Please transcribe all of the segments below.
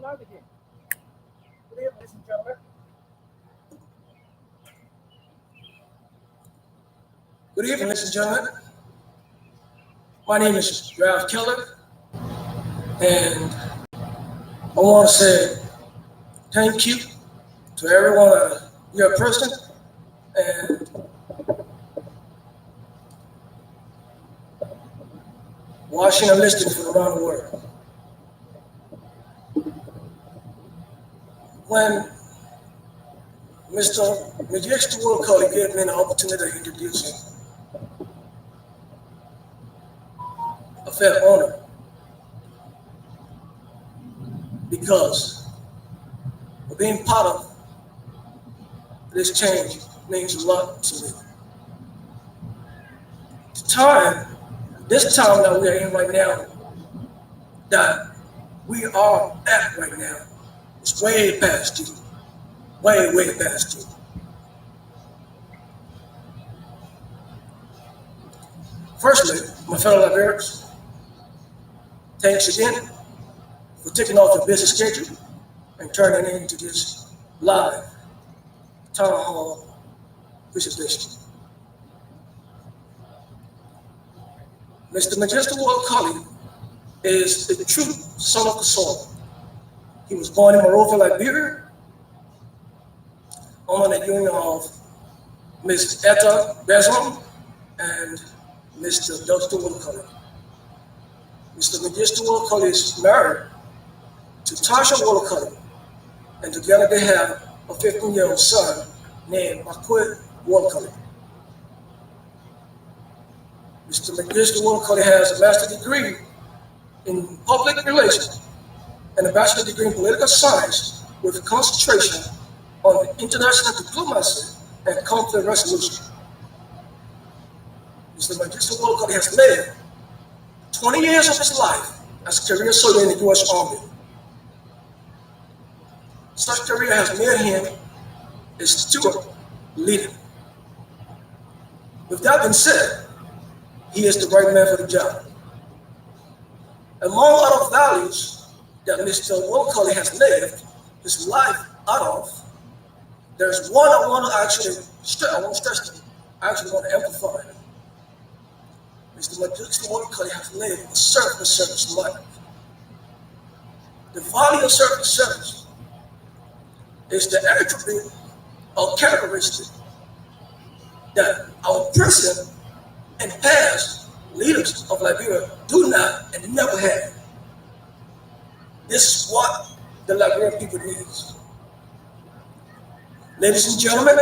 live again. Good evening, ladies and gentlemen. Good evening, ladies and gentlemen. My name is Ralph Keller, and I want to say thank you to everyone here present and watching and listening from around the world. When Mr. Mengistu Wolokolie gave me an opportunity to introduce him, I felt honored because being part of this change means a lot to me. This time that we are in right now, that we are at right now, is way past you, way past you. Firstly, my fellow Liberians, thanks again for taking off your busy schedule and turning into this live town hall presentation. Mr. Mengistu Wolokolie is a true son of the soil. He was born in Monrovia, Liberia, on the union of Ms. Etta Bezon and Mr. Dr. Wolokolie. Mr. Mengistu Wolokolie is married to Tasha Wolokolie, and together they have a 15-year-old son named Wolokolie Wolokolie. Mr. Mengistu Wolokolie has a master's degree in public relations and a bachelor's degree in political science with a concentration on international diplomacy and conflict resolution. Mr. Mengistu Wolokolie has lived 20 years of his life as a career soldier in the U.S. Army. Such career has made him a steward leader. With that being said, he is the right man for the job. Among other values that Mr. Wolokolie has lived his life out of, there's one I want to stress, I actually want to amplify. Mr. Mengistu Wolokolie has lived a service life. The value of service is the attribute or characteristic that our present and past leaders of Liberia do not and never had. This is what the Liberian people needs. Ladies and gentlemen,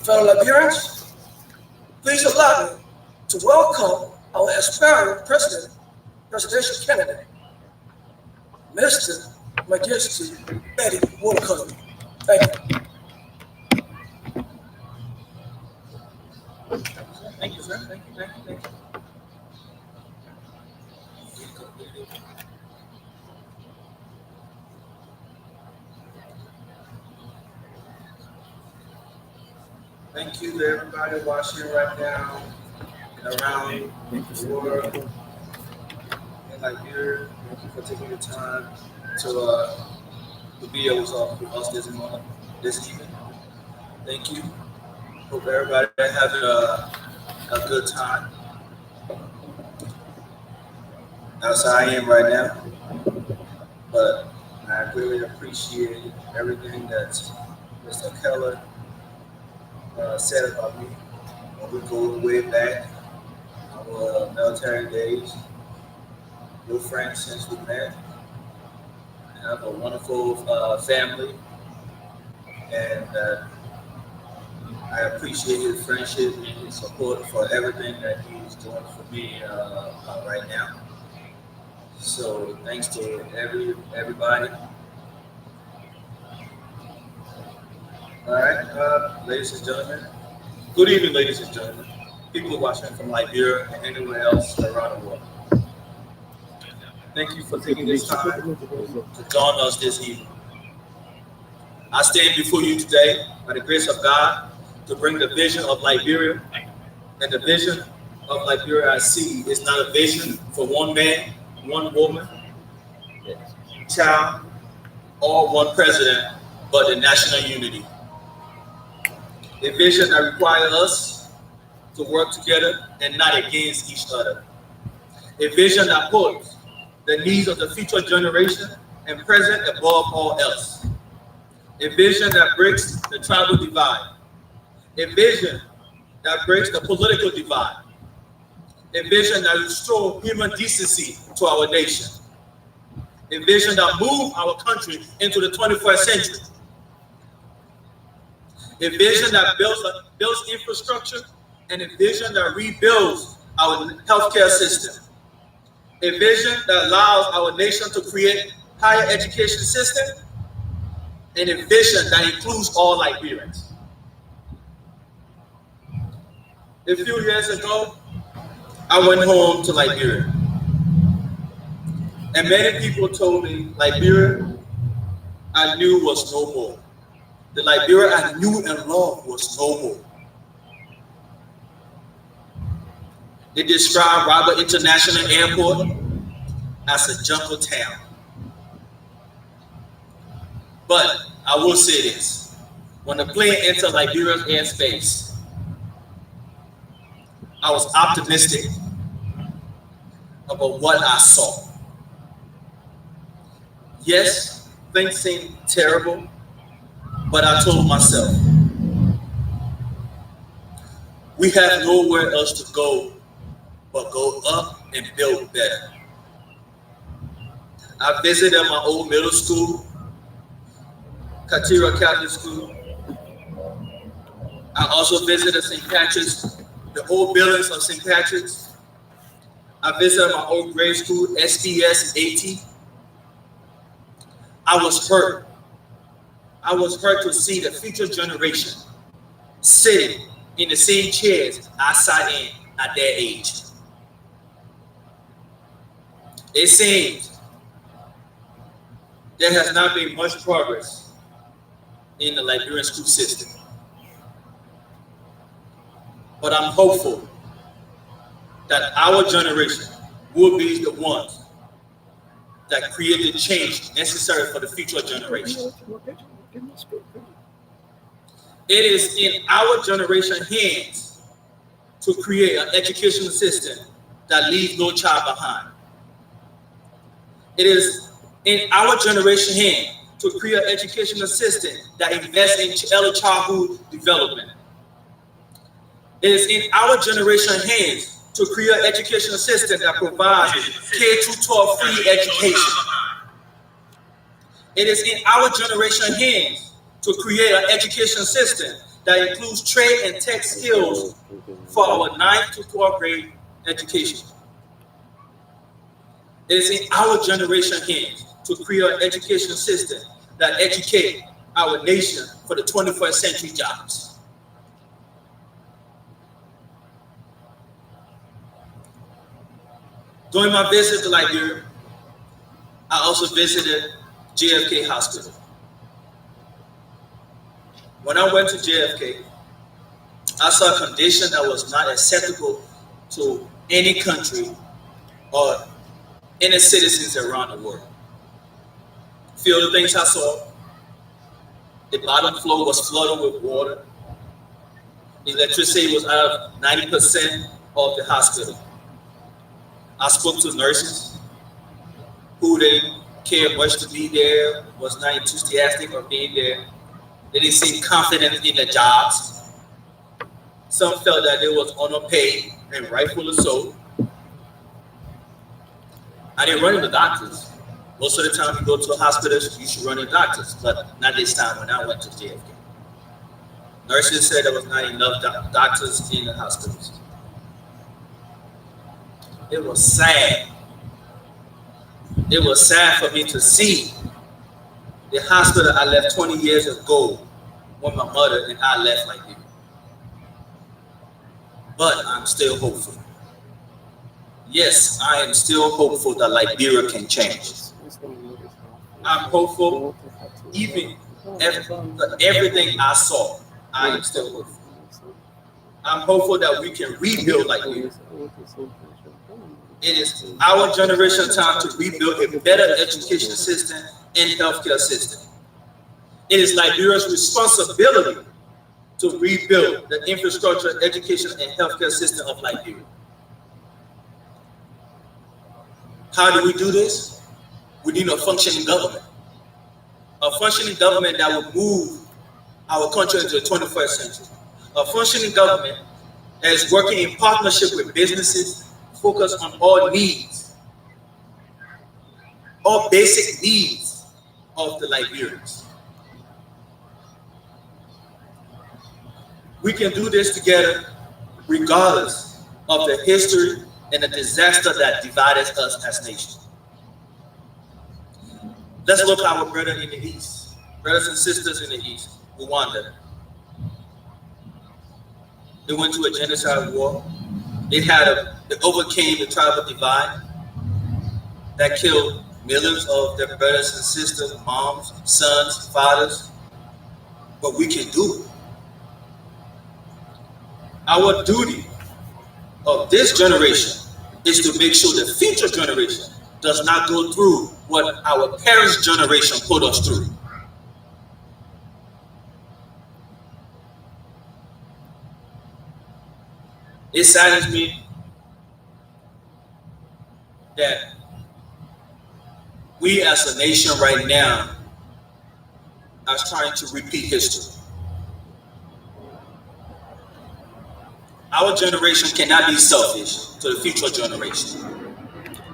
fellow Liberians, please allow me to welcome our aspiring presidential candidate, Mr. Mengistu Wolokolie. Thank you. Thank you, sir. Thank you. Thank you to everybody watching right now and around the world in Liberia. Thank you for taking the time to be able to talk with us this evening. Thank you. Hope everybody having a good time. That's how I am right now. But I really appreciate everything that Mr. Keller said about me. We go way back, our military days. We're friends since we met. I have a wonderful family, and I appreciate his friendship and his support for everything that he's doing for me right now. So thanks to everybody. All right, ladies and gentlemen. Good evening, ladies and gentlemen. People who are watching from Liberia and anywhere else around the world. Thank you for taking this time to join us this evening. I stand before you today by the grace of God to bring the vision of Liberia. And the vision of Liberia I see is not a vision for one man, one woman, child, all one president, but in national unity. A vision that requires us to work together and not against each other. A vision that puts the needs of the future generation and present above all else. A vision that breaks the tribal divide. A vision that breaks the political divide. A vision that restores human decency to our nation. A vision that moves our country into the 21st century. A vision that builds infrastructure, and a vision that rebuilds our healthcare system. A vision that allows our nation to create higher education system, and a vision that includes all Liberians. A few years ago, I went home to Liberia, and many people told me Liberia I knew was no more. The Liberia I knew and loved was no more. They described Robert International Airport as a jungle town. But I will say this, when the plane entered Liberia's airspace, I was optimistic about what I saw. Yes, things seemed terrible, but I told myself, we have nowhere else to go but go up and build better. I visited my old middle school, Katira Catholic School. I also visited St. Patrick's, the old buildings of St. Patrick's. I visited my old grade school, SPS and AT. I was hurt. I was hurt to see the future generation sitting in the same chairs I sat in at their age. It seems there has not been much progress in the Liberian school system. But I'm hopeful that our generation will be the ones that create the change necessary for the future generation. It is in our generation hands to create an educational system that leaves no child behind. It is in our generation hands to create an educational system that invests in early childhood development. It is in our generation hands to create an educational system that provides K-12 free education. It is in our generation hands to create an education system that includes trade and tech skills for our 9th to 12th grade education. It is in our generation hands to create an education system that educates our nation for the 21st century jobs. During my visit to Liberia, I also visited JFK Hospital. When I went to JFK, I saw a condition that was not acceptable to any country or any citizens around the world. A few of the things I saw: the bottom floor was flooded with water. Electricity was out of 90% of the hospital. I spoke to nurses who didn't care much to be there, was not enthusiastic of being there. They didn't seem confident in their jobs. Some felt that they was underpaid, and rightfully so. I didn't run into doctors. Most of the time you go to a hospital, you should run into doctors, but not this time when I went to JFK. Nurses said there was not enough doctors in the hospitals. It was sad. It was sad for me to see the hospital I left 20 years ago when my mother and I left Liberia. But I'm still hopeful. Yes, I am still hopeful that Liberia can change. I'm hopeful even after everything I saw, I am still hopeful. I'm hopeful that we can rebuild Liberia. It is our generation time to rebuild a better education system and healthcare system. It is Liberia's responsibility to rebuild the infrastructure, education, and healthcare system of Liberia. How do we do this? We need a functioning government. A functioning government that will move our country into the 21st century. A functioning government that is working in partnership with businesses, focused on all needs, all basic needs of the Liberians. We can do this together regardless of the history and the disaster that divided us as nations. Let's look at our brothers in the East, brothers and sisters in the East, Rwanda. They went to a genocide war. They overcame the tribal divide that killed millions of their brothers and sisters, moms, sons, fathers. But we can do it. Our duty of this generation is to make sure the future generation does not go through what our parents' generation put us through. It saddens me that we as a nation right now are trying to repeat history. Our generation cannot be selfish to the future generation.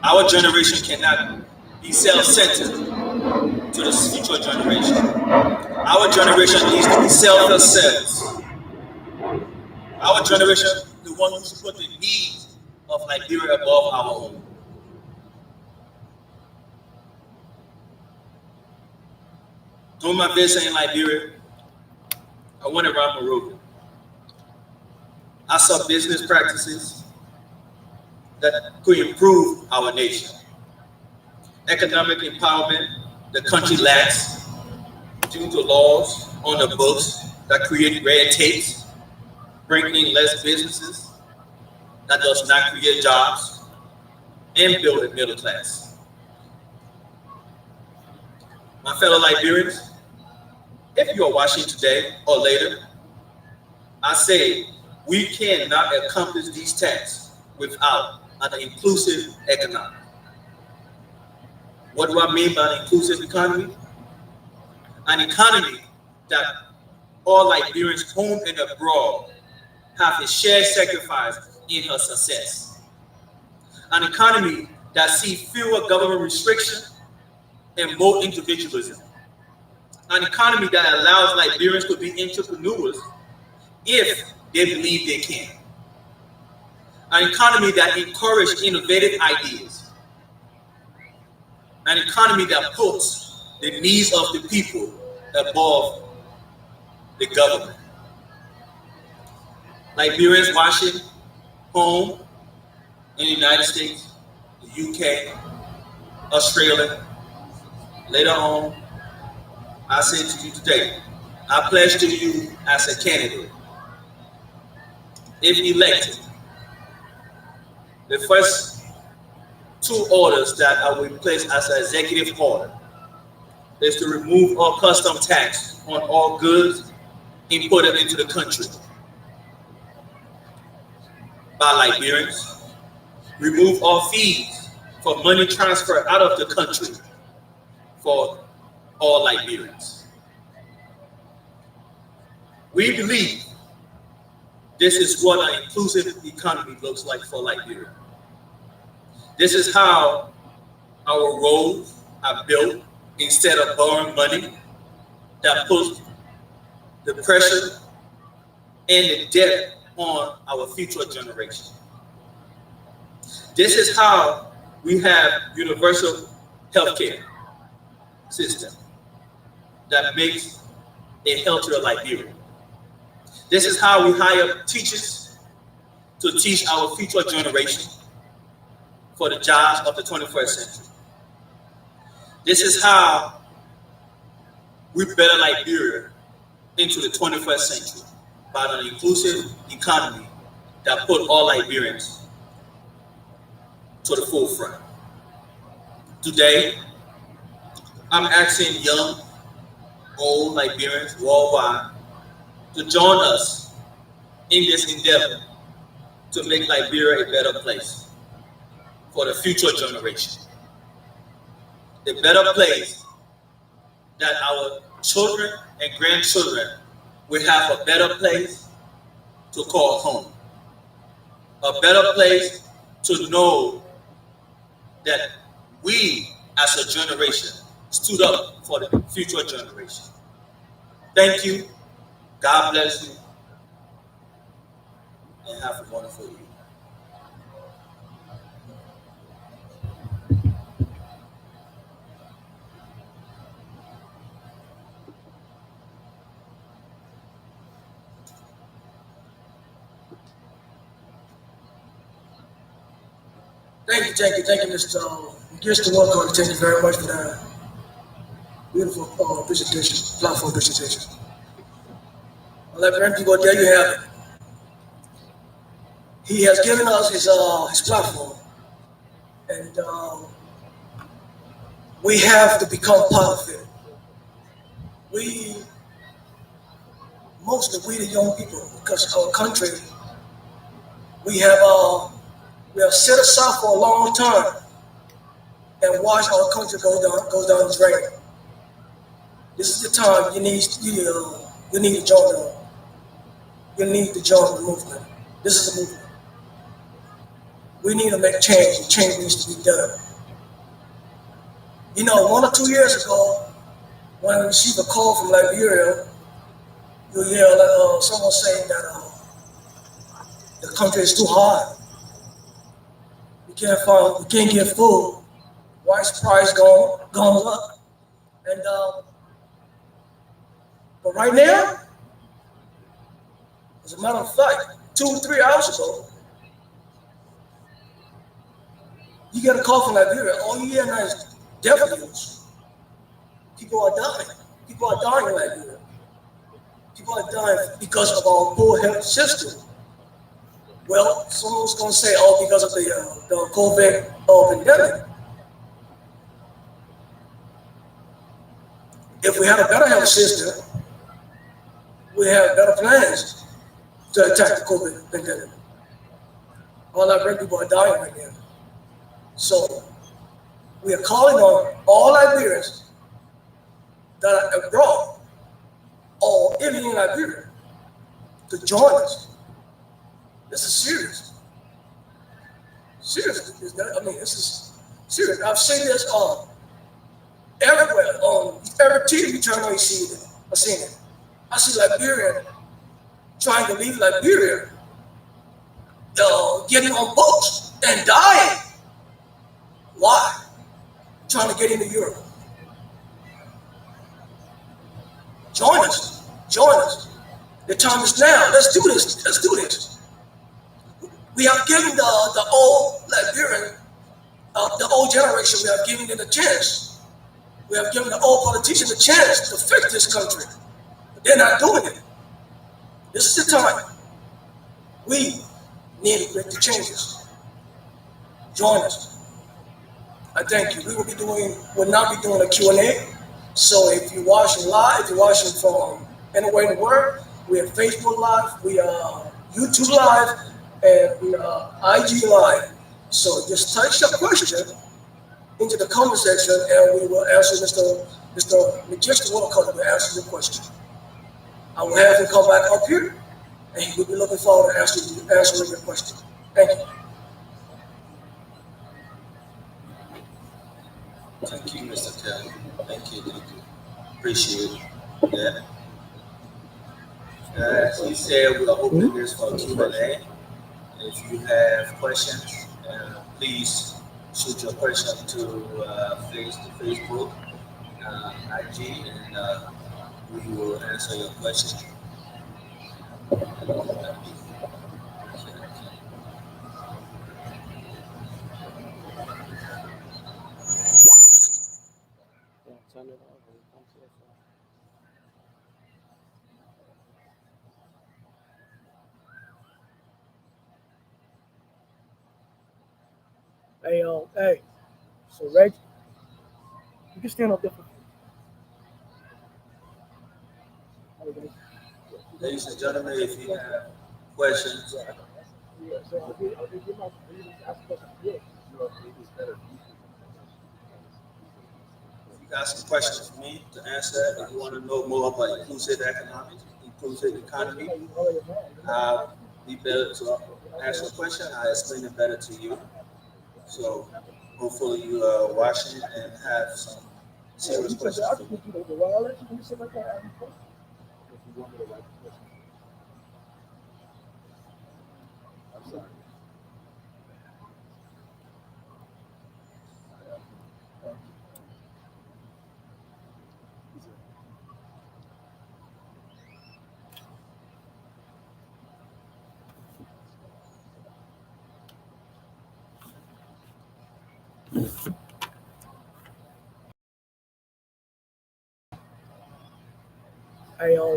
Our generation cannot be self-centered to the future generation. Our generation needs to be self-centered. Our generation, the one who should put the needs of Liberia above our own. During my visit in Liberia, I went around Monrovia. I saw business practices that could improve our nation. Economic empowerment the country lacks due to laws on the books that create red tapes, bring in less businesses, that does not create jobs, and build a middle class. My fellow Liberians, if you are watching today or later, I say we cannot accomplish these tasks without an inclusive economy. What do I mean by an inclusive economy? An economy that all Liberians home and abroad have a shared sacrifice in her success. An economy that sees fewer government restrictions and more individualism. An economy that allows Liberians to be entrepreneurs if they believe they can. An economy that encourages innovative ideas. An economy that puts the needs of the people above the government. Liberians watching home in the United States, the UK, Australia. Later on, I say to you today, I pledge to you as a candidate, if elected, the first two orders that I will place as an executive order is to remove all custom tax on all goods imported into the country by Liberians, remove all fees for money transfer out of the country for all Liberians. We believe this is what an inclusive economy looks like for Liberia. This is how our roads are built instead of borrowing money that puts the pressure and the debt on our future generation. This is how we have universal healthcare system that makes a healthier Liberia. This is how we hire teachers to teach our future generation for the jobs of the 21st century. This is how we better Liberia into the 21st century by an inclusive economy that put all Liberians to the forefront. Today, I'm asking young, old Liberians worldwide to join us in this endeavor to make Liberia a better place for the future generation. A better place that our children and grandchildren will have a better place to call home. A better place to know that we as a generation stood up for the future generation. Thank you. God bless you. And have a wonderful evening. Thank you, Mr. Mengistu. Wolokolie. Thank you very much for that beautiful presentation, platform presentation. Well, Reverend people, there you have it. He has given us his platform, and we have to become part of it. We, we the young people, because our country, we have set aside for a long time and watch our country go down the drain. This is the time you need to join the movement. This is the movement. We need to make change. The change needs to be done. 1 or 2 years ago, when I received a call from Liberia, you hear someone saying that the country is too hard. We can't get food. Rice price going up, and but right now, as a matter of fact, 2-3 hours ago, you get a call from Liberia. All you hear now is death news. People are dying. People are dying in Liberia. People are dying because of our poor health system. Well, someone's going to say, because of the COVID pandemic. If we had a better health system, we have better plans to attack the COVID pandemic. All Liberian people are dying right now. So we are calling on all Liberians that are abroad or even in Liberia to join us. This is serious. Serious. This is serious. I've seen this everywhere. On every TV channel you see it. I've seen it. I see Liberian trying to leave Liberia, getting on boats and dying. Why? Trying to get into Europe. Join us. The time is now. Let's do this. We have given the old Liberian, the old generation, we have given them a chance. We have given the old politicians a chance to fix this country. But they're not doing it. This is the time. We need to make the changes. Join us. I thank you. We will not be doing a Q&A. So if you're watching live, if you're watching from anywhere in the world, we are Facebook Live, we are YouTube Live, and we are IG Live. So just type your question into the comment section, and we will answer Mr. Mengistu Wolokolie will answer your question. I will have him come back up here, and he will be looking forward to answering your question. Thank you. Thank you, Mr. Kelly. Thank you. Appreciate that. As he said, we are opening this for Q&A. If you have questions, please shoot your question to Facebook, IG, and we will answer your question. Hey, so Reg, you can stand up there. Ladies and gentlemen, if you have questions, if you got some questions for me to answer, if you want to know more about inclusive economics, inclusive economy, I'll be better to answer a question. I explain it better to you. So hopefully you are watching and have some serious questions for me.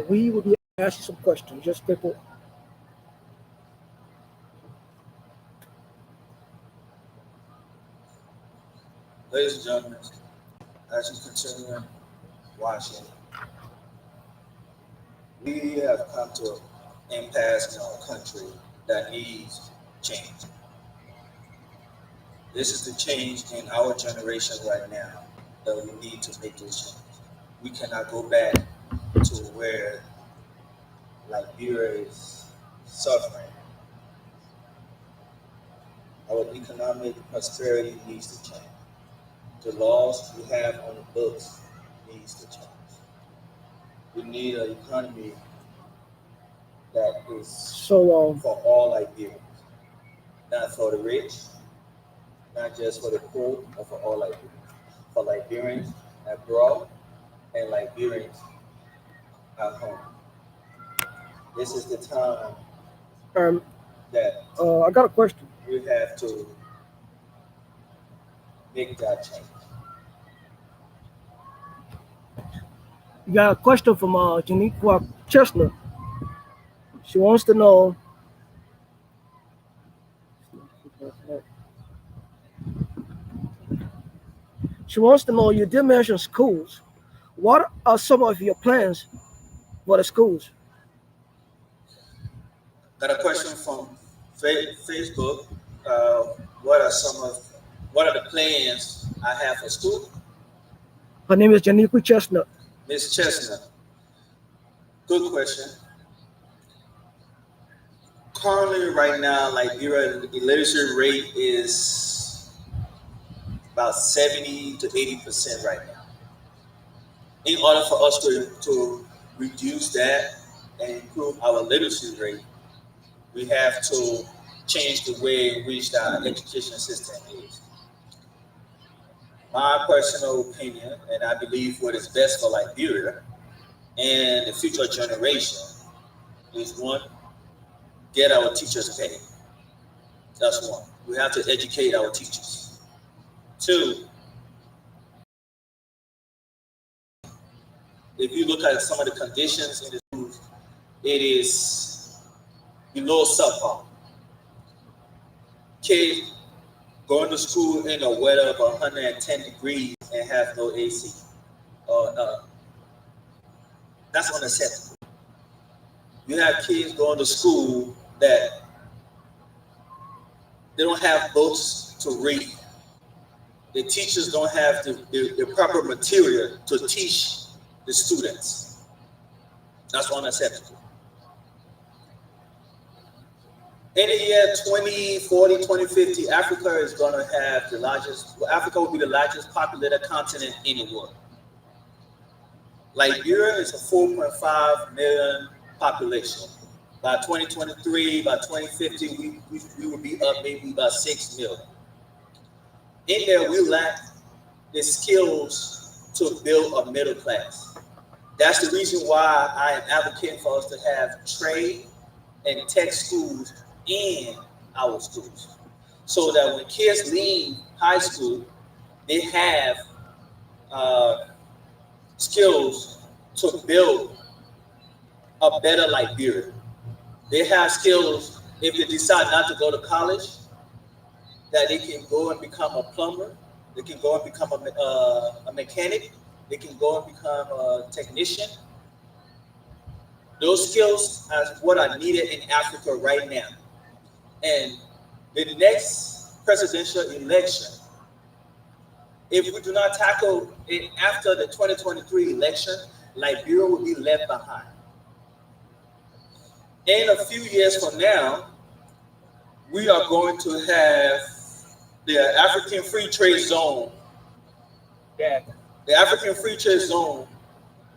We will be asking some questions. Just people. Ladies and gentlemen, as you continue watching, we have come to an impasse in our country that needs change. This is the change in our generation right now that we need to make this change. We cannot go back to where Liberia is suffering. Our economic prosperity needs to change. The laws we have on the books needs to change. We need an economy that is for all Liberians, not for the rich, not just for the poor, but for all Liberians. For Liberians abroad and Liberians at home. This is the time that I got a question. we have to make that change. You got a question from Janiqua Chestnut. She wants to know. She wants to know. You did mention schools. What are some of your plans for the schools? Got a question from Facebook. What are the plans I have for school? Her name is Janiqua Chestnut. Miss Chestnut. Good question. Currently, right now, Liberia, the literacy rate is about 70 to 80% right now. In order for us to reduce that and improve our literacy rate, we have to change the way in which our education system is. My personal opinion, and I believe what is best for Liberia and the future generation, is one, get our teachers paid. That's one. We have to educate our teachers. Two, if you look at some of the conditions in the schools, it is below subpar. Kids going to school in a weather of 110 degrees and have no AC. That's unacceptable. You have kids going to school that they don't have books to read. The teachers don't have the proper material to teach the students. That's unacceptable. In the year 2040, 2050, Africa is going to have Africa will be the largest populated continent in the world. Liberia is a 4.5 million population. By 2023, by 2050, we will be up maybe about 6 million. In there, we lack the skills to build a middle class. That's the reason why I am advocating for us to have trade and tech schools in our schools, so that when kids leave high school, they have skills to build a better Liberia. They have skills if they decide not to go to college, that they can go and become a plumber, they can go and become a mechanic, they can go and become a technician. Those skills are what are needed in Africa right now. And the next presidential election, if we do not tackle it after the 2023 election, Liberia will be left behind. In a few years from now, we are going to have the African Free Trade Zone, the African Free Trade Zone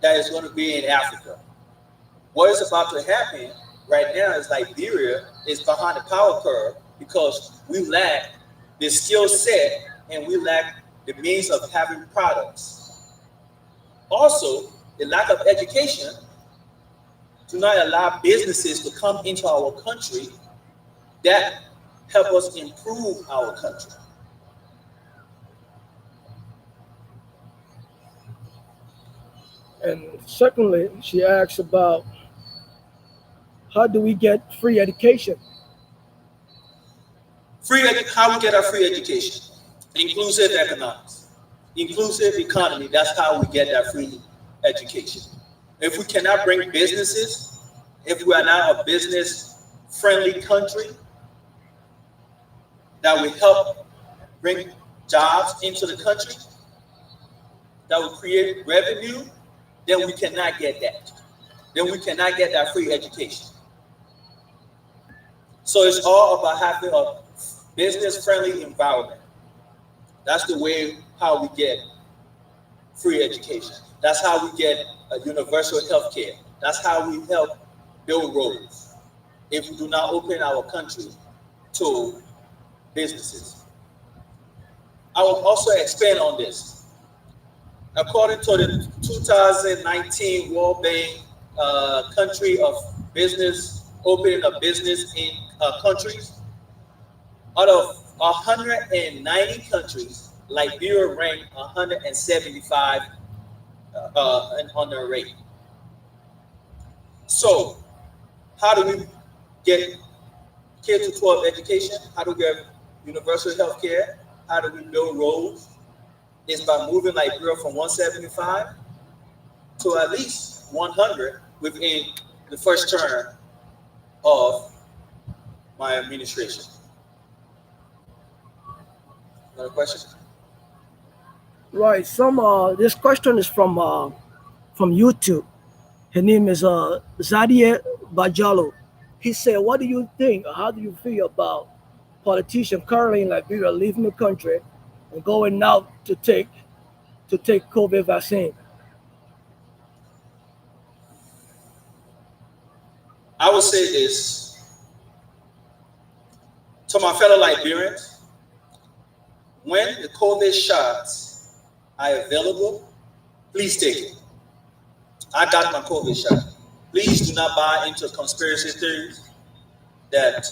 that is going to be in Africa. What is about to happen right now is Liberia is behind the power curve because we lack the skill set and we lack the means of having products. Also, the lack of education do not allow businesses to come into our country that help us improve our country. And secondly, she asks about how do we get free education? How we get our free education? Inclusive economics, inclusive economy. That's how we get that free education. If we cannot bring businesses, if we are not a business-friendly country that will help bring jobs into the country, that will create revenue, then we cannot get that. Then we cannot get that free education. So it's all about having a business-friendly environment. That's the way how we get free education. That's how we get a universal health care. That's how we help build roads. If we do not open our country to businesses. I will also expand on this. According to the 2019 World Bank country of business, opening a business in countries, out of 190 countries, Liberia ranked 175 on the rate. So, how do we get K to 12 education? How do we get universal health care? How do we build roads? It's by moving Liberia from 175 to at least 100 within the first term of my administration. Another question? Right. This question is from YouTube. Her name is Zadia Bajalo. He said, "What do you think? Or how do you feel about politicians currently in Liberia leaving the country and going out to take COVID vaccine?" I would say this to my fellow Liberians: when the COVID shots are available, please take it. I got my COVID shot. Please do not buy into conspiracy theories that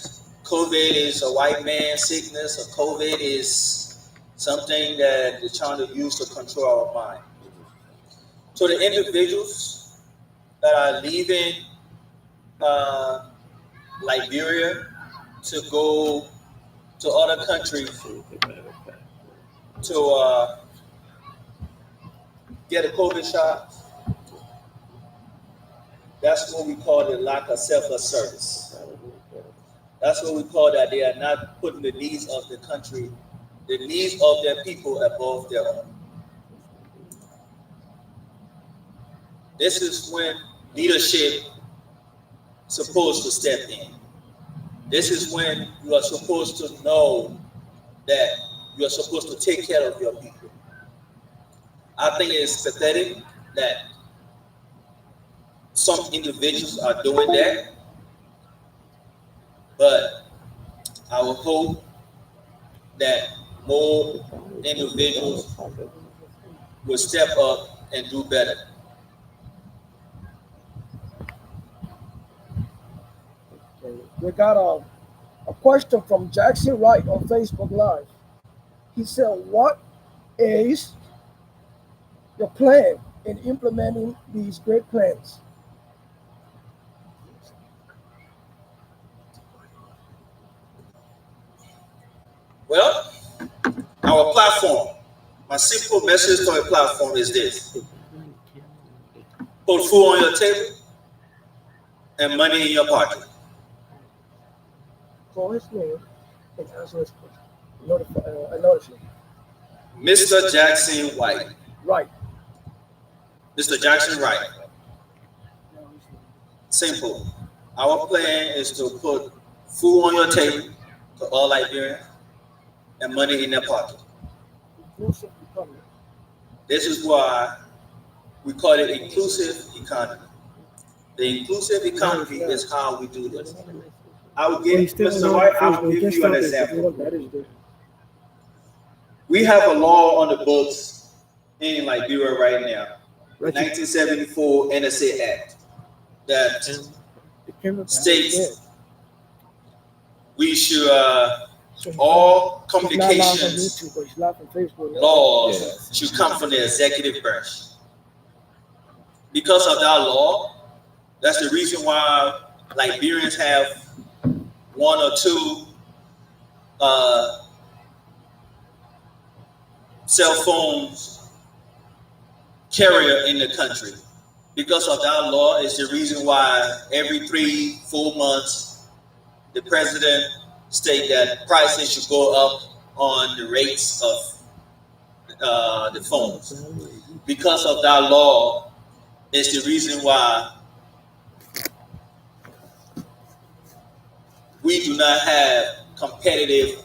COVID is a white man sickness or COVID is something that they're trying to use to control our mind. So the individuals that are leaving Liberia to go to other countries to get a COVID shot, that's what we call the lack of selfless service. That's what we call that they are not putting the needs of the country, the needs of their people above their own. This is when leadership is supposed to step in. This is when you are supposed to know that you are supposed to take care of your people. I think it's pathetic that some individuals are doing that, but I would hope that more individuals will step up and do better. We got a question from Jackson Wright on Facebook Live. He said, "What is your plan in implementing these great plans?" Well, our platform, my simple message to our platform is this: put food on your table, and money in your pocket. Call his name and answer his question. Acknowledge him. Mr. Jackson White. Right. Mr. Jackson Wright. Simple. Our plan is to put food on your table to all Liberians and money in their pocket. Inclusive economy. This is why we call it inclusive economy. The inclusive economy is how we do this. I will give Mr. White, I will give you an example. We have a law on the books in Liberia right now, the 1974 NSA Act, that states we should all communications laws should come from the executive branch. Because of that law, that's the reason why Liberians have one or two cell phones carrier in the country. Because of that law is the reason why every 3-4 months the president state that prices should go up on the rates of the phones. Because of that law is the reason why we do not have competitive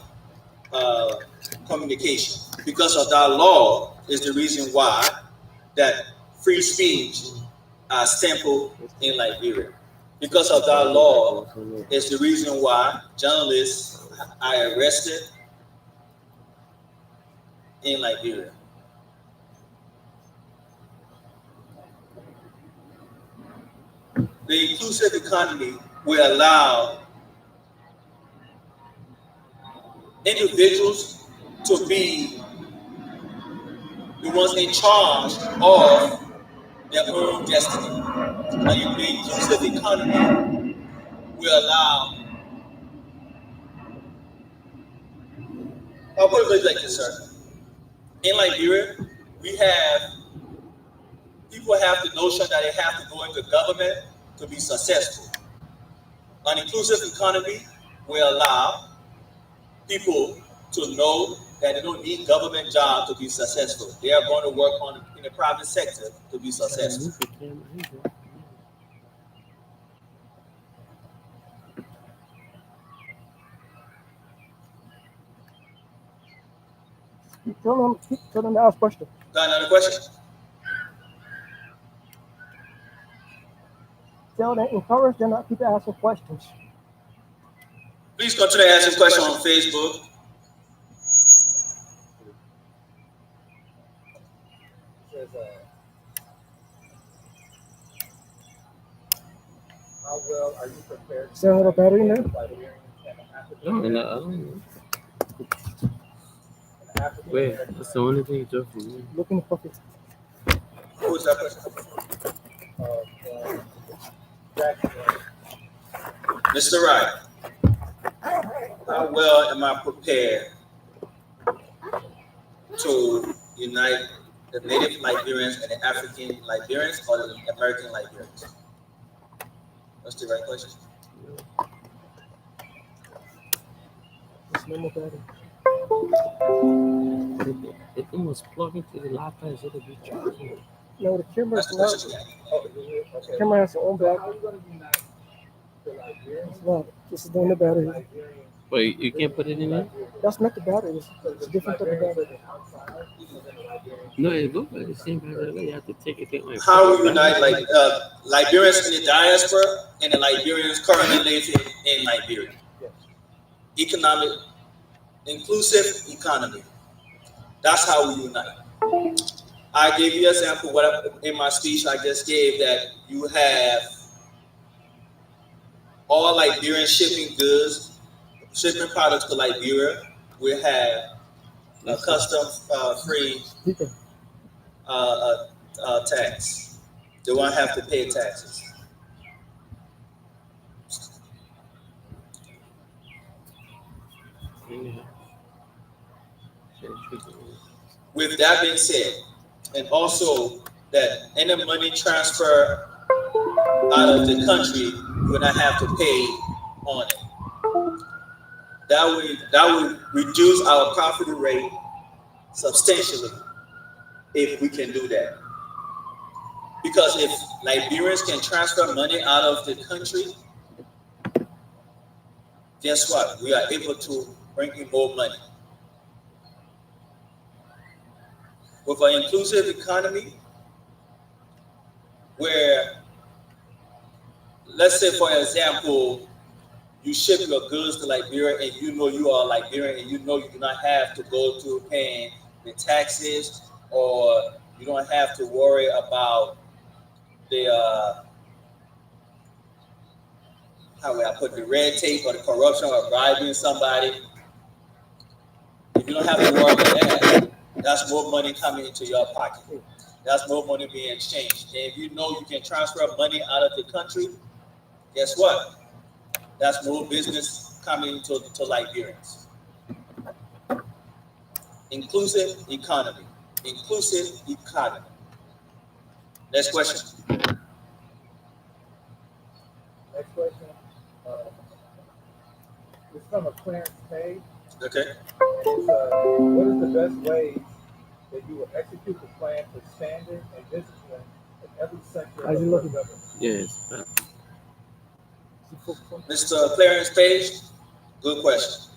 communication. Because of that law is the reason why that free speech are sampled in Liberia. Because of that law is the reason why journalists are arrested in Liberia. The inclusive economy will allow individuals to be the ones in charge of their own destiny. And the inclusive economy will allow, I'll put it like this, sir. In Liberia, people have the notion that they have to go into government to be successful. An inclusive economy will allow people to know that they don't need government jobs to be successful. They are going to work in the private sector to be successful. Tell them to ask questions. Got another question? Encourage them not keep asking questions. Please continue asking questions on Facebook. How well are you prepared? Is there a little battery in there? I don't know. Wait, that's the only thing you took from me. Look in the pocket. Who is that person? Mr. Wright, how well am I prepared to unite the native Liberians and the African Liberians or the American Liberians? That's the right question. There's no more battery. It was plugged into the laptop so it'll be charging. No, the camera That's is the not. question. The camera has its own battery. It's not. This is doing the battery. Wait, you can't put it in there? That's not the battery. It's a different type of battery. No, it looks like the same battery. You have to take it out. How we unite Liberians in the diaspora and the Liberians currently living in Liberia? Economic, inclusive economy. That's how we unite. I gave you an example in my speech I just gave that you have all Liberian shipping goods, shipping products to Liberia. We have a custom-free tax. They won't have to pay taxes. With that being said, and also that any money transfer out of the country you will not have to pay on it. That would reduce our poverty rate substantially if we can do that. Because if Liberians can transfer money out of the country, guess what? We are able to bring in more money. With an inclusive economy, where, let's say, for example, you ship your goods to Liberia and you know you are Liberian and you know you do not have to go through paying the taxes, or you don't have to worry about the how would I put the red tape or the corruption or bribing somebody. If you don't have to worry about that, that's more money coming into your pocket. That's more money being exchanged. And if you know you can transfer money out of the country, guess what? That's more business coming to Liberians. Inclusive economy. Inclusive economy. Next question. Next question. It's from a Clarence Page. Okay. It's, what is the best ways that you will execute the plan for standard and discipline in every sector of the government? Yes. Mr. Clarence Page, good question.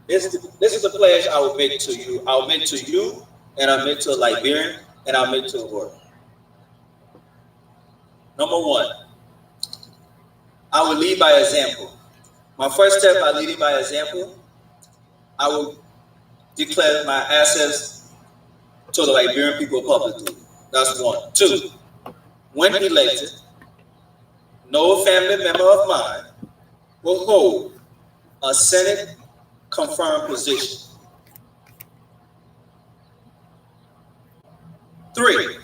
This is a pledge I will make to you. I'll make to you, and I'll make to a Liberian, and I'll make to the world. Number one, I will lead by example. My first step by leading by example, I will declare my assets to the Liberian people publicly. That's one. Two, when elected, no family member of mine will hold a Senate confirmed position. Three,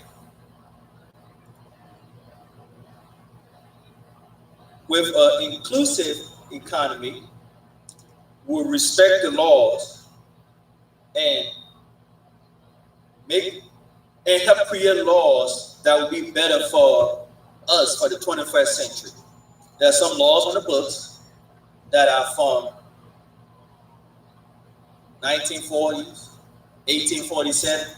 with an inclusive economy, will respect the laws and help create laws that will be better for us for the 21st century. There are some laws on the books that are from 1940s, 1847,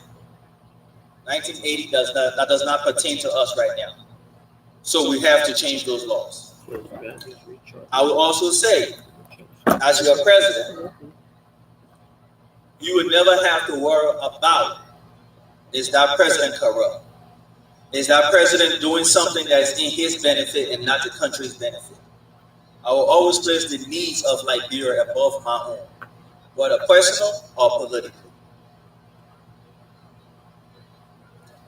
1980 that does not pertain to us right now. So we have to change those laws. I would also say, as your president, you would never have to worry about, is that president corrupt? Is that president doing something that's in his benefit and not the country's benefit? I will always place the needs of Liberia above my own, whether personal or political.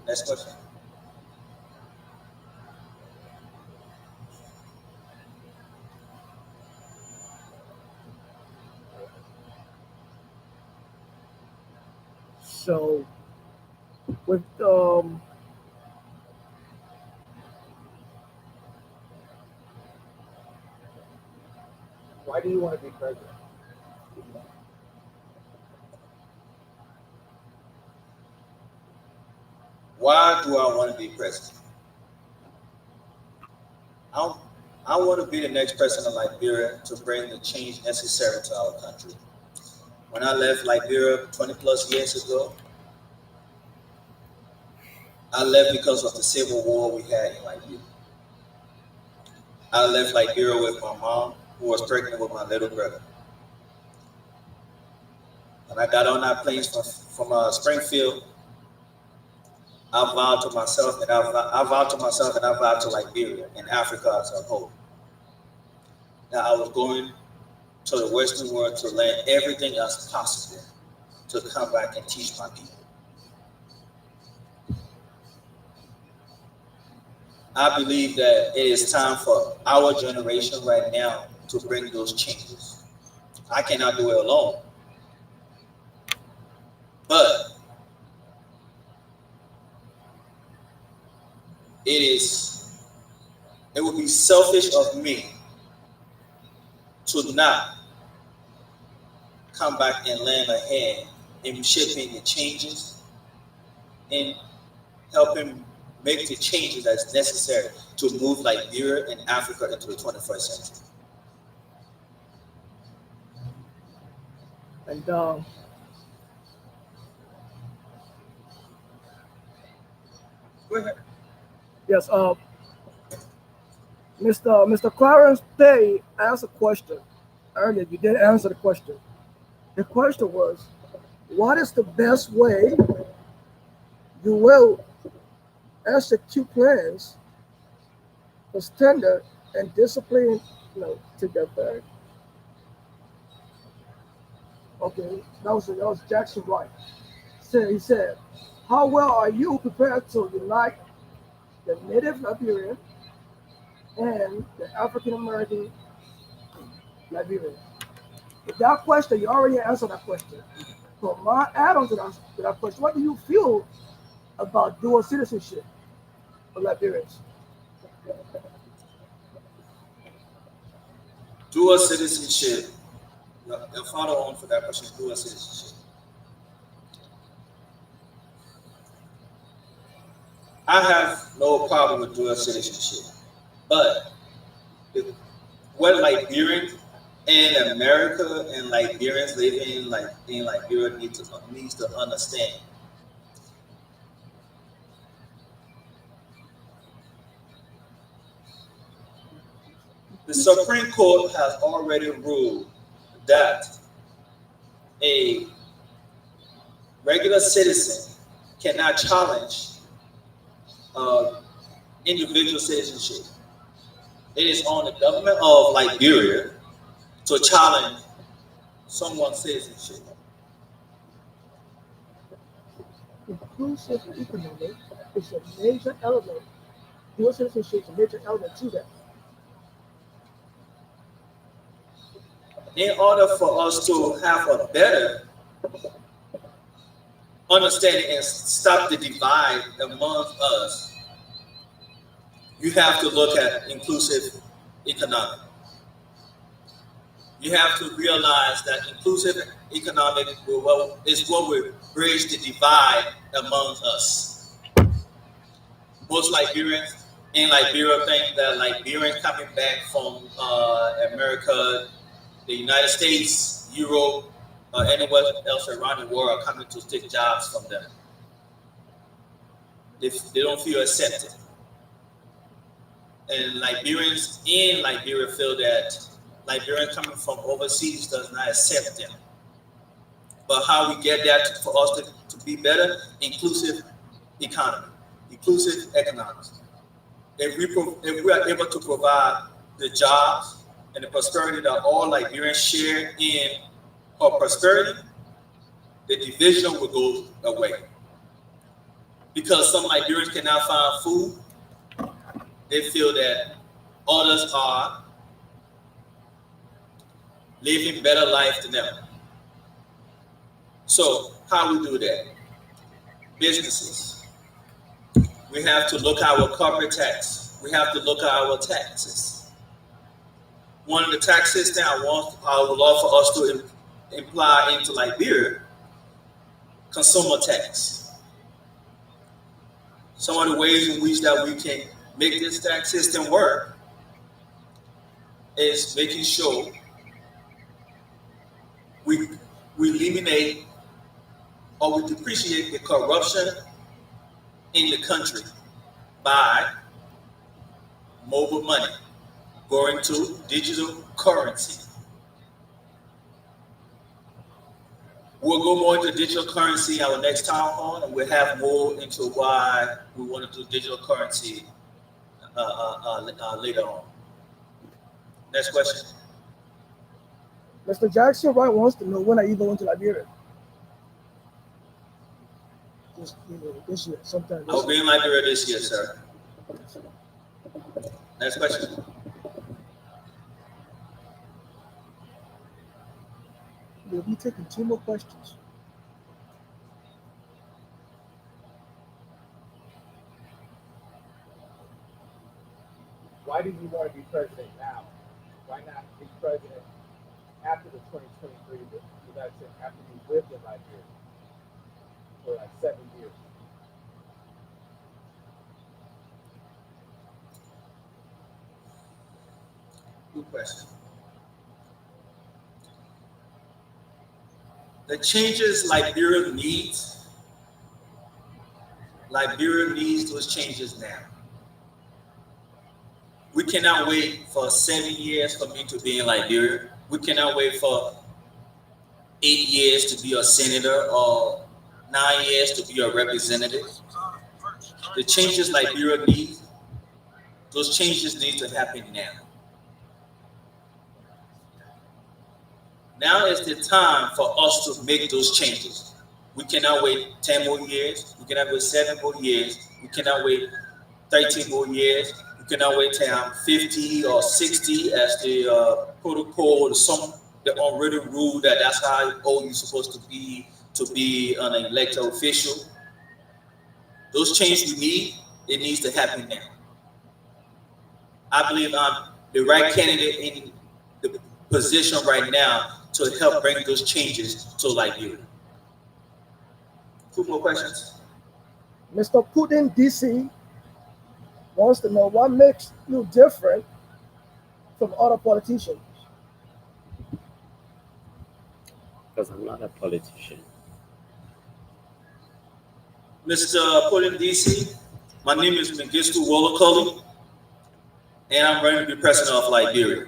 Next question. So, with Why do you want to be president? Why do I want to be president? I want to be the next president of Liberia to bring the change necessary to our country. When I left Liberia 20 plus years ago, I left because of the civil war we had in Liberia. I left Liberia with my mom, who was pregnant with my little brother. When I got on that plane from Springfield, I vowed to myself and I vowed to Liberia and Africa as a whole. That I was going to the Western world to learn everything that's possible to come back and teach my people. I believe that it is time for our generation right now to bring those changes. I cannot do it alone. But it would be selfish of me to not come back and lend a hand in shaping the changes and helping make the changes that's necessary to move Liberia and Africa into the 21st century. And Go ahead. yes, Mr. Clarence Day asked a question earlier. You did answer the question. The question was, what is the best way you will execute plans for standard and discipline, to get back. Okay, that was Jackson Wright. He said, how well are you prepared to unite the native Liberian and the African American Liberian? With that question, you already answered that question. So my add-on to that question, what do you feel about dual citizenship for Liberians? Dual citizenship, the follow-on for that question is dual citizenship. I have no problem with dual citizenship, but what Liberians in America and Liberians living in Liberia needs to understand. The Supreme Court has already ruled that a regular citizen cannot challenge individual citizenship. It is on the government of Liberia to challenge someone's citizenship. Inclusive economic is a major element. Dual citizenship is a major element to that. In order for us to have a better understanding and stop the divide among us, you have to look at inclusive economic. You have to realize that inclusive economic is what will bridge the divide among us. Most Liberians in Liberia think that Liberians coming back from America, the United States, Europe, or anywhere else around the world are coming to take jobs from them. They don't feel accepted. And Liberians in Liberia feel that Liberians coming from overseas does not accept them. But how we get that for us to be better? Inclusive economy, inclusive economics. If we are able to provide the jobs and the prosperity that all Liberians share in our prosperity, the division will go away. Because some Liberians cannot find food, they feel that others are living better life than them. So how we do that? Businesses. We have to look at our corporate tax. We have to look at our taxes. One of the tax systems I would love for us to imply into Liberia, consumer tax. Some of the ways in which that we can make this tax system work is making sure we eliminate or we depreciate the corruption in the country by mobile money going to digital currency. We'll go more into digital currency in our next town hall, and we'll have more into why we want to do digital currency later on. Next question. Mr. Jackson Wright wants to know when are you going to Liberia? This year, sometime. I'll be in Liberia this year, sir. Next question. We'll be taking 2 more questions. Why do you want to be president now? Why not be president after the 2023 election, after you lived in Liberia for 7 years? Good question. The changes Liberia needs those changes now. We cannot wait for 7 years for me to be in Liberia. We cannot wait for 8 years to be a senator or 9 years to be a representative. The changes Liberia needs, those changes need to happen now. Now is the time for us to make those changes. We cannot wait 10 more years. We cannot wait 7 more years. We cannot wait 13 more years. We cannot wait till I'm 50 or 60 as the protocol, the unwritten rule that's how old you're supposed to be an elected official. Those changes we need, it needs to happen now. I believe I'm the right candidate in the position right now to help bring those changes to Liberia. 2 more questions. Mr. Putin, DC, wants to know what makes you different from other politicians. Because I'm not a politician. Mr. Putin, DC, my name is Mengistu Wolokolie, and I'm running to be president of Liberia.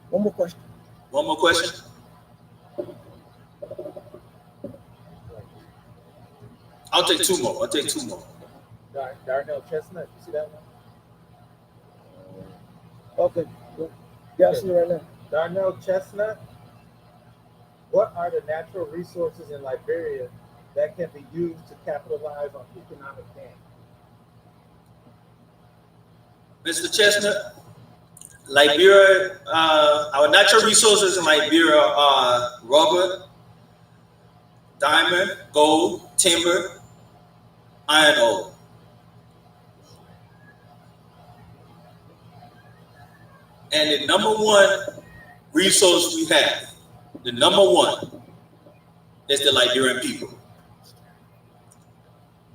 One more question. One more question. I'll take 2 more. Darnell Chestnut, you see that one? Okay. Yeah, I see it right now. Darnell Chestnut, what are the natural resources in Liberia that can be used to capitalize on economic gain? Mr. Chestnut, Liberia, our natural resources in Liberia are rubber, diamond, gold, timber, iron ore. And the number one resource we have, the number one, is the Liberian people.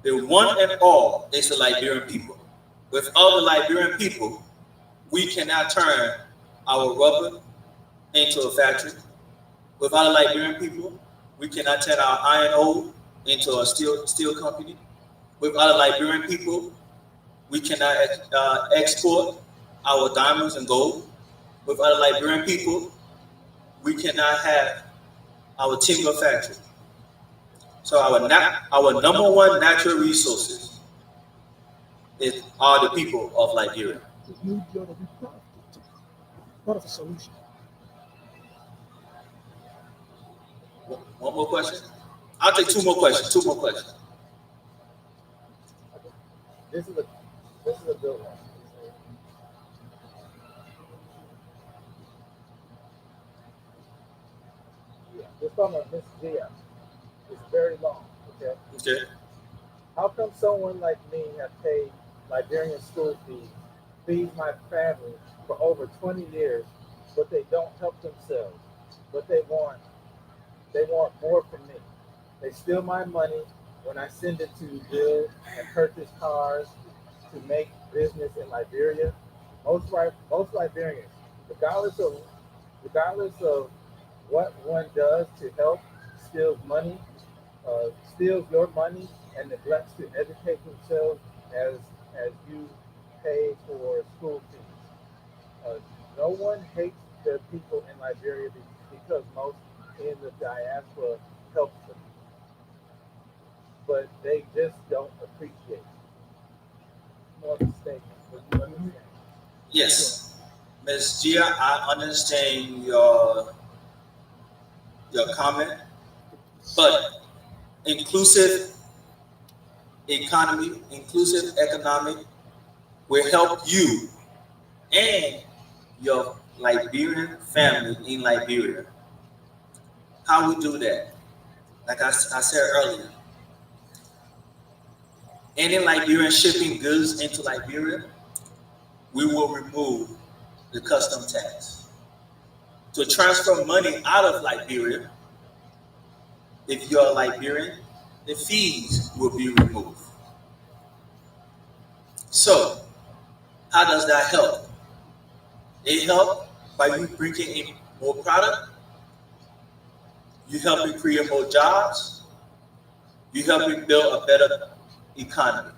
The one and all is the Liberian people. Without the Liberian people, we cannot turn our rubber into a factory. Without the Liberian people, we cannot turn our iron ore into a steel company. Without the Liberian people, we cannot export our diamonds and gold. Without the Liberian people, we cannot have our timber factory. So our number one natural resources are the people of Liberia. You got to be part of the solution. One more question? I'll take 2 more questions. This is a good one. Yeah, this from Miss Gia. It's very long. Okay. How come someone like me have paid Liberian school feeds my family for over 20 years, but they don't help themselves? But they want more from me. They steal my money when I send it to build and purchase cars to make business in Liberia. Most Liberians, regardless of what one does to help, steals your money and neglects to educate themselves as you pay for school fees. No one hates the people in Liberia because most in the diaspora helps them, but they just don't appreciate it. More of a statement, but you understand? Yes, Ms. Gia, I understand your comment, but inclusive economic will help you and your Liberian family in Liberia. How we do that? Like I said earlier, any Liberian shipping goods into Liberia, we will remove the custom tax. To transfer money out of Liberia, if you're a Liberian, the fees will be removed. So, how does that help? It helps by you bringing in more product. You help me create more jobs. You help me build a better economy.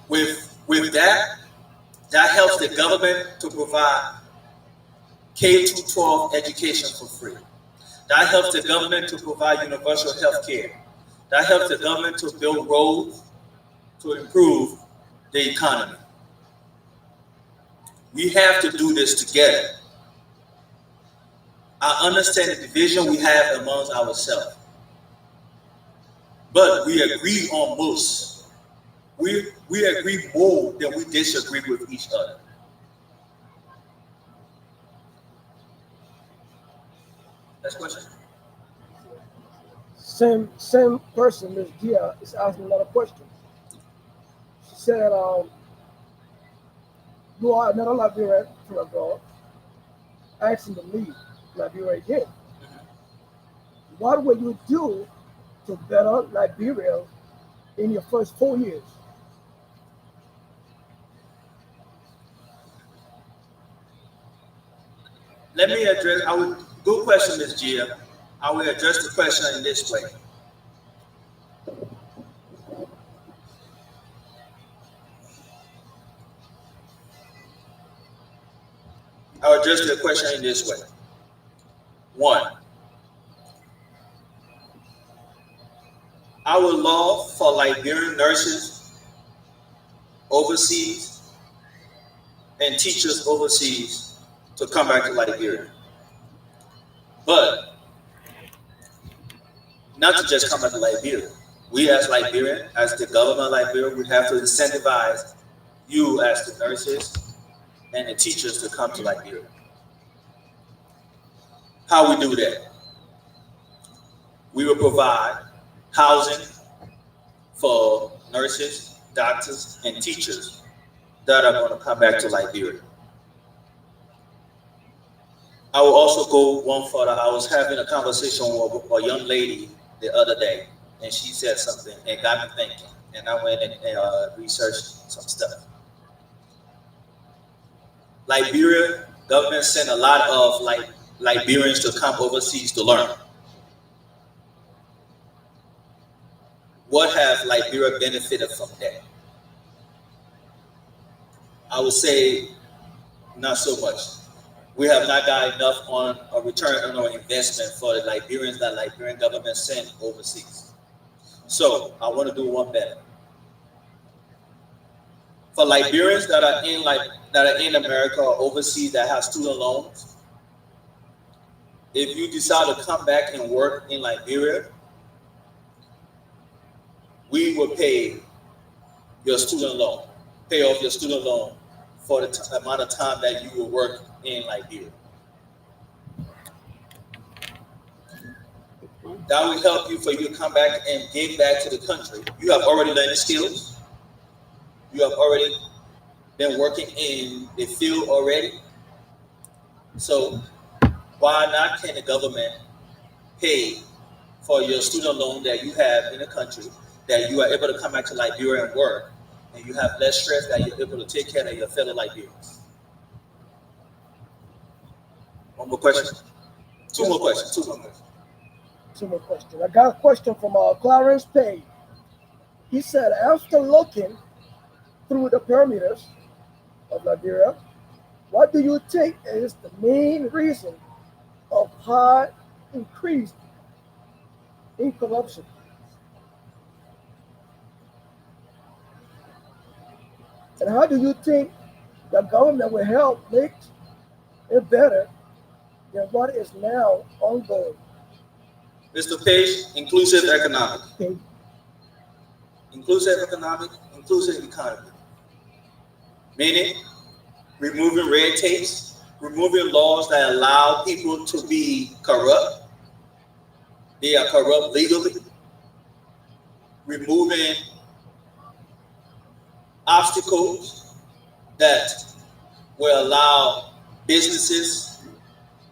With that, that helps the government to provide K through 12 education for free. That helps the government to provide universal health care. That helps the government to build roads to improve the economy. We have to do this together. I understand the division we have amongst ourselves, but we agree on most. We agree more than we disagree with each other. Next question. Same person, Ms. Gia, is asking another question. She said, you are another Liberian from abroad, asking to leave Liberia again. What will you do to better Liberia in your first 4 years? Let me address, good question, Ms. Gia. I will address the question in this way. I'll address the question in this way. One, I would love for Liberian nurses overseas and teachers overseas to come back to Liberia. But not to just come back to Liberia. We as Liberian, as the government of Liberia, we have to incentivize you as the nurses and the teachers to come to Liberia. How we do that? We will provide housing for nurses, doctors, and teachers that are going to come back to Liberia. I will also go one further. I was having a conversation with a young lady the other day, and she said something and got me thinking. And I went and researched some stuff. Liberia government sent a lot of Liberians to come overseas to learn. What have Liberia benefited from that? I would say not so much. We have not got enough on a return on our investment for the Liberians that Liberian government sent overseas. So I want to do one better. For Liberians that are in America or overseas that have student loans, if you decide to come back and work in Liberia, we will pay your student loan, pay off your student loan for the amount of time that you will work in Liberia. That will help you for you to come back and give back to the country. You have already learned the skills. You have already been working in the field already. So why not can the government pay for your student loan that you have in the country, that you are able to come back to Liberia and work, and you have less stress, that you're able to take care of your fellow Liberians? One more question? Two more questions. I got a question from Clarence Pay. He said, after looking through the parameters of Liberia, what do you think is the main reason of high increase in corruption? And how do you think the government will help make it better than what is now ongoing? Mr. Page, inclusive economic. Okay. Inclusive economy. Meaning, removing red tapes, removing laws that allow people to be corrupt. They are corrupt legally. Removing obstacles that will allow businesses,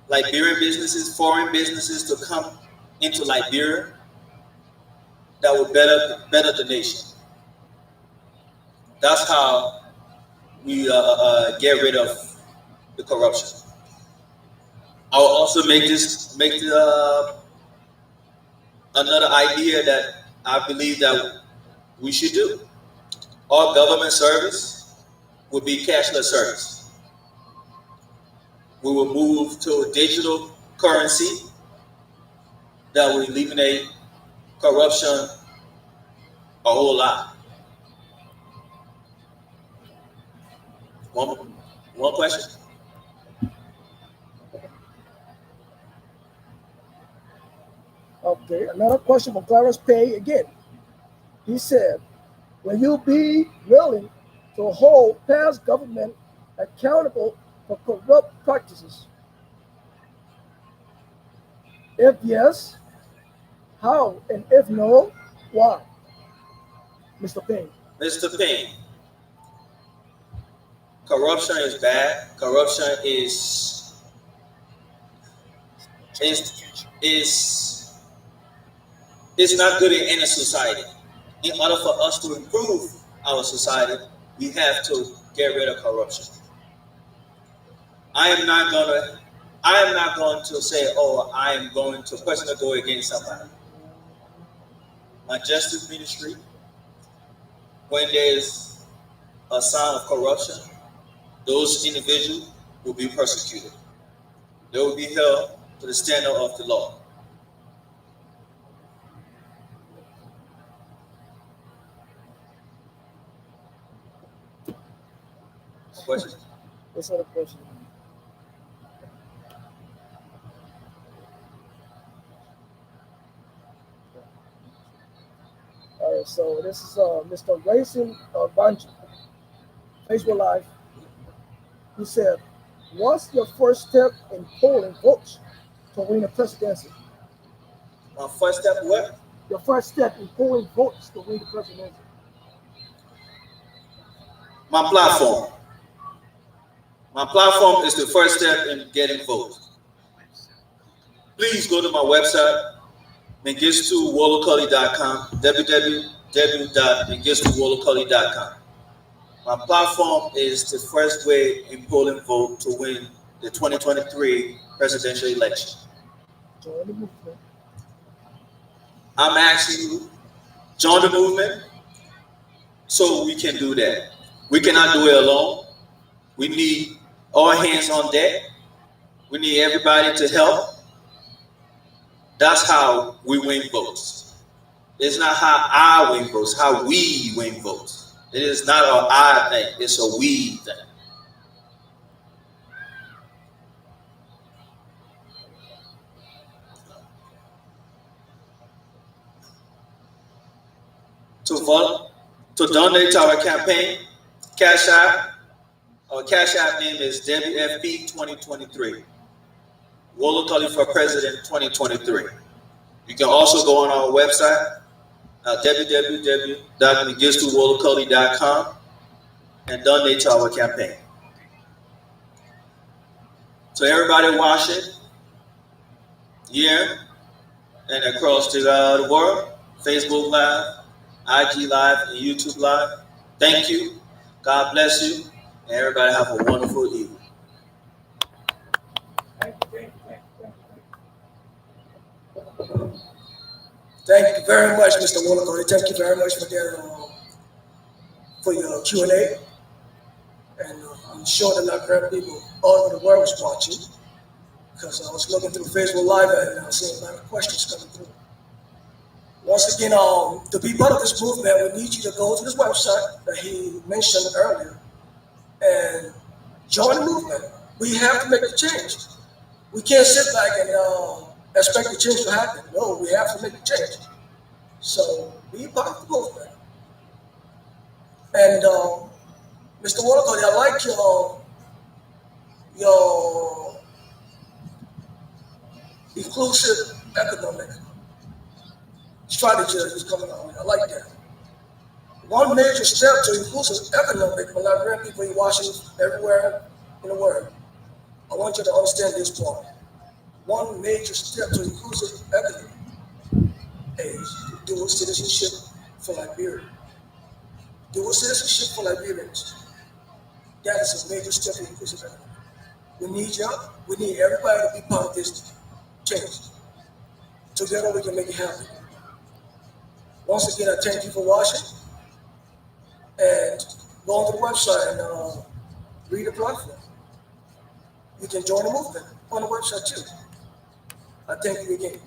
Liberian businesses, foreign businesses to come into Liberia that will better the nation. That's how we get rid of the corruption. I will also make another idea that I believe that we should do. All government service would be cashless service. We will move to a digital currency that will eliminate corruption a whole lot. One question? Okay, another question from Clarence Pay again. He said, will you be willing to hold past government accountable for corrupt practices? If yes, how? And if no, why? Mr. Payne. Mr. Payne, corruption is bad. Corruption is not good in any society. In order for us to improve our society, we have to get rid of corruption. I am not going to say, oh, I am going to personally go against somebody. My justice ministry, when there's a sign of corruption, those individuals will be persecuted. They will be held to the standard of the law. Question? What's the question? All right, so this is Mr. Racing Banji, Facebook Live. He said, what's your first step in polling votes to win the presidency? My first step, what? Your first step in polling votes to win the presidency. My platform. My platform is the first step in getting votes. Please go to my website, mengistuwolokolie.com, www.mengistuwolokolie.com. My platform is the first way in polling vote to win the 2023 presidential election. Join the movement. I'm asking you, join the movement so we can do that. We cannot do it alone. We need all hands on deck. We need everybody to help. That's how we win votes. It's not how I win votes, how we win votes. It is not an I thing, it's a we thing. To donate to our campaign, Cash App. Our Cash App name is WFP 2023. Wolokolie for President 2023. You can also go on our website, www.mengistuwolokolie.com, and donate to our campaign. So everybody watching here and across the world, Facebook Live, IG Live, and YouTube Live, thank you. God bless you. And everybody have a wonderful evening. Thank you very much, Mr. Wolokolie. Thank you very much for your Q&A. And I'm sure that a lot of people all over the world was watching, because I was looking through Facebook Live and I was seeing a lot of questions coming through. Once again, to be part of this movement, we need you to go to this website that he mentioned earlier and join the movement. We have to make a change. We can't sit back and expect the change to happen. No, we have to make a change. So be part of the movement. And Mr. Wolokolie, I like your inclusive economic strategy that is coming on. I like that. One major step to inclusive economic for Liberian people in Washington, everywhere in the world. I want you to understand this point. One major step to inclusive economic is dual citizenship for Liberia. dual citizenship for Liberians. That is a major step in the push. We need y'all. We need everybody to be part of this change. Together we can make it happen. Once again, I thank you for watching. And go on to the website and read the platform. You can join the movement on the website too. I thank you again.